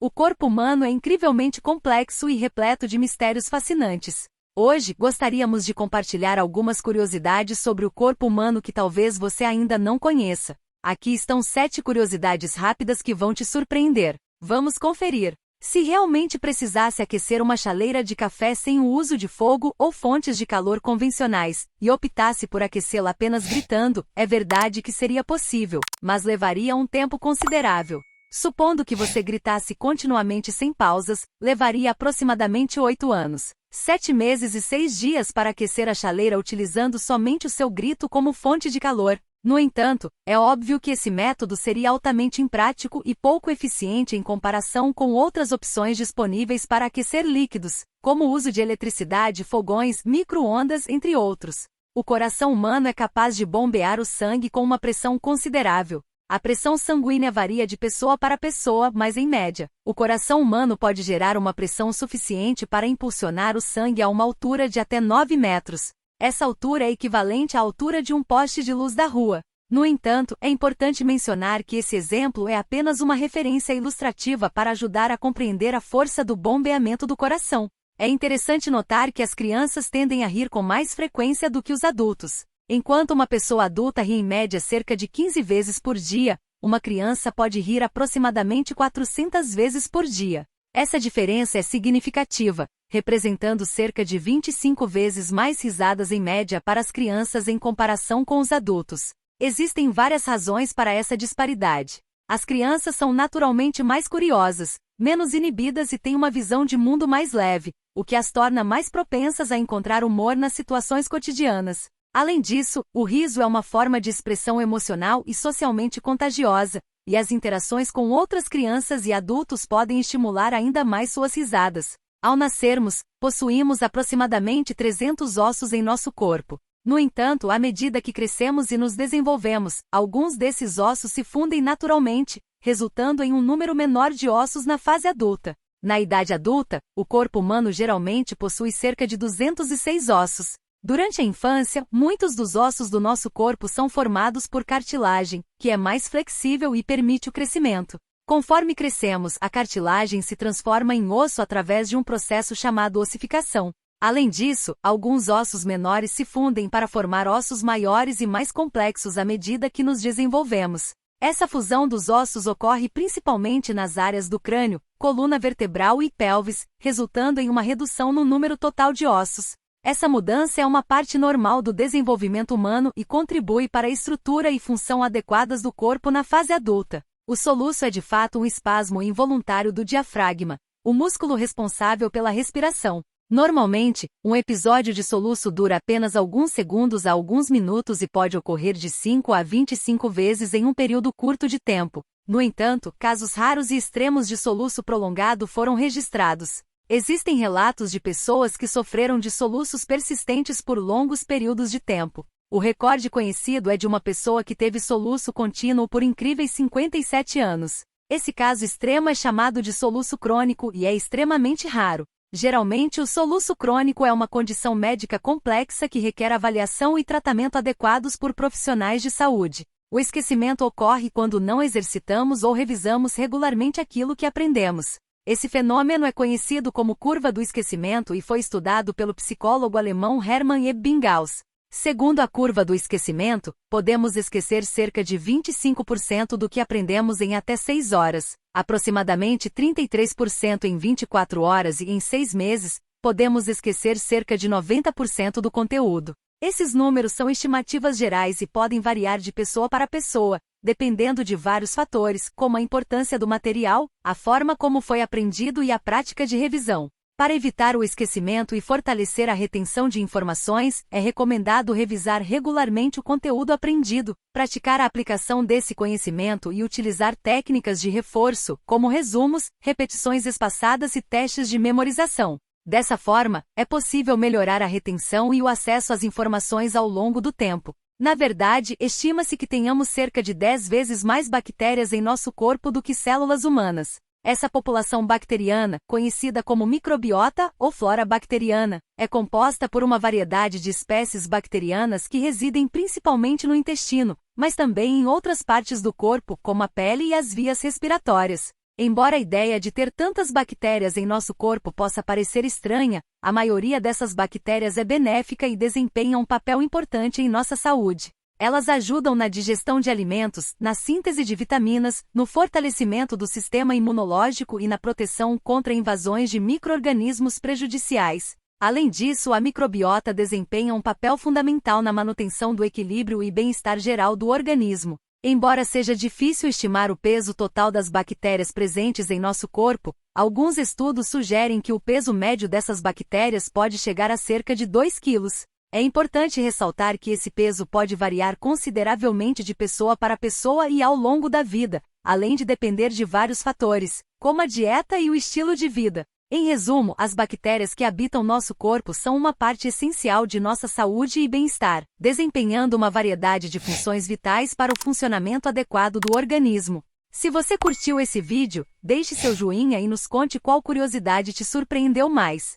O corpo humano é incrivelmente complexo e repleto de mistérios fascinantes. Hoje, gostaríamos de compartilhar algumas curiosidades sobre o corpo humano que talvez você ainda não conheça. Aqui estão 7 curiosidades rápidas que vão te surpreender. Vamos conferir. Se realmente precisasse aquecer uma chaleira de café sem o uso de fogo ou fontes de calor convencionais, e optasse por aquecê-la apenas gritando, é verdade que seria possível, mas levaria um tempo considerável. Supondo que você gritasse continuamente sem pausas, levaria aproximadamente 8 anos, 7 meses e 6 dias para aquecer a chaleira utilizando somente o seu grito como fonte de calor. No entanto, é óbvio que esse método seria altamente imprático e pouco eficiente em comparação com outras opções disponíveis para aquecer líquidos, como o uso de eletricidade, fogões, micro-ondas, entre outros. O coração humano é capaz de bombear o sangue com uma pressão considerável. A pressão sanguínea varia de pessoa para pessoa, mas em média, o coração humano pode gerar uma pressão suficiente para impulsionar o sangue a uma altura de até 9 metros. Essa altura é equivalente à altura de um poste de luz da rua. No entanto, é importante mencionar que esse exemplo é apenas uma referência ilustrativa para ajudar a compreender a força do bombeamento do coração. É interessante notar que as crianças tendem a rir com mais frequência do que os adultos. Enquanto uma pessoa adulta ri em média cerca de 15 vezes por dia, uma criança pode rir aproximadamente 400 vezes por dia. Essa diferença é significativa, representando cerca de 25 vezes mais risadas em média para as crianças em comparação com os adultos. Existem várias razões para essa disparidade. As crianças são naturalmente mais curiosas, menos inibidas e têm uma visão de mundo mais leve, o que as torna mais propensas a encontrar humor nas situações cotidianas. Além disso, o riso é uma forma de expressão emocional e socialmente contagiosa, e as interações com outras crianças e adultos podem estimular ainda mais suas risadas. Ao nascermos, possuímos aproximadamente 300 ossos em nosso corpo. No entanto, à medida que crescemos e nos desenvolvemos, alguns desses ossos se fundem naturalmente, resultando em um número menor de ossos na fase adulta. Na idade adulta, o corpo humano geralmente possui cerca de 206 ossos. Durante a infância, muitos dos ossos do nosso corpo são formados por cartilagem, que é mais flexível e permite o crescimento. Conforme crescemos, a cartilagem se transforma em osso através de um processo chamado ossificação. Além disso, alguns ossos menores se fundem para formar ossos maiores e mais complexos à medida que nos desenvolvemos. Essa fusão dos ossos ocorre principalmente nas áreas do crânio, coluna vertebral e pelvis, resultando em uma redução no número total de ossos. Essa mudança é uma parte normal do desenvolvimento humano e contribui para a estrutura e função adequadas do corpo na fase adulta. O soluço é de fato um espasmo involuntário do diafragma, o músculo responsável pela respiração. Normalmente, um episódio de soluço dura apenas alguns segundos a alguns minutos e pode ocorrer de 5 a 25 vezes em um período curto de tempo. No entanto, casos raros e extremos de soluço prolongado foram registrados. Existem relatos de pessoas que sofreram de soluços persistentes por longos períodos de tempo. O recorde conhecido é de uma pessoa que teve soluço contínuo por incríveis 57 anos. Esse caso extremo é chamado de soluço crônico e é extremamente raro. Geralmente, o soluço crônico é uma condição médica complexa que requer avaliação e tratamento adequados por profissionais de saúde. O esquecimento ocorre quando não exercitamos ou revisamos regularmente aquilo que aprendemos. Esse fenômeno é conhecido como curva do esquecimento e foi estudado pelo psicólogo alemão Hermann Ebbinghaus. Segundo a curva do esquecimento, podemos esquecer cerca de 25% do que aprendemos em até 6 horas, aproximadamente 33% em 24 horas e em 6 meses, podemos esquecer cerca de 90% do conteúdo. Esses números são estimativas gerais e podem variar de pessoa para pessoa, dependendo de vários fatores, como a importância do material, a forma como foi aprendido e a prática de revisão. Para evitar o esquecimento e fortalecer a retenção de informações, é recomendado revisar regularmente o conteúdo aprendido, praticar a aplicação desse conhecimento e utilizar técnicas de reforço, como resumos, repetições espaçadas e testes de memorização. Dessa forma, é possível melhorar a retenção e o acesso às informações ao longo do tempo. Na verdade, estima-se que tenhamos cerca de 10 vezes mais bactérias em nosso corpo do que células humanas. Essa população bacteriana, conhecida como microbiota ou flora bacteriana, é composta por uma variedade de espécies bacterianas que residem principalmente no intestino, mas também em outras partes do corpo, como a pele e as vias respiratórias. Embora a ideia de ter tantas bactérias em nosso corpo possa parecer estranha, a maioria dessas bactérias é benéfica e desempenha um papel importante em nossa saúde. Elas ajudam na digestão de alimentos, na síntese de vitaminas, no fortalecimento do sistema imunológico e na proteção contra invasões de micro-organismos prejudiciais. Além disso, a microbiota desempenha um papel fundamental na manutenção do equilíbrio e bem-estar geral do organismo. Embora seja difícil estimar o peso total das bactérias presentes em nosso corpo, alguns estudos sugerem que o peso médio dessas bactérias pode chegar a cerca de 2 quilos. É importante ressaltar que esse peso pode variar consideravelmente de pessoa para pessoa e ao longo da vida, além de depender de vários fatores, como a dieta e o estilo de vida. Em resumo, as bactérias que habitam nosso corpo são uma parte essencial de nossa saúde e bem-estar, desempenhando uma variedade de funções vitais para o funcionamento adequado do organismo. Se você curtiu esse vídeo, deixe seu joinha e nos conte qual curiosidade te surpreendeu mais.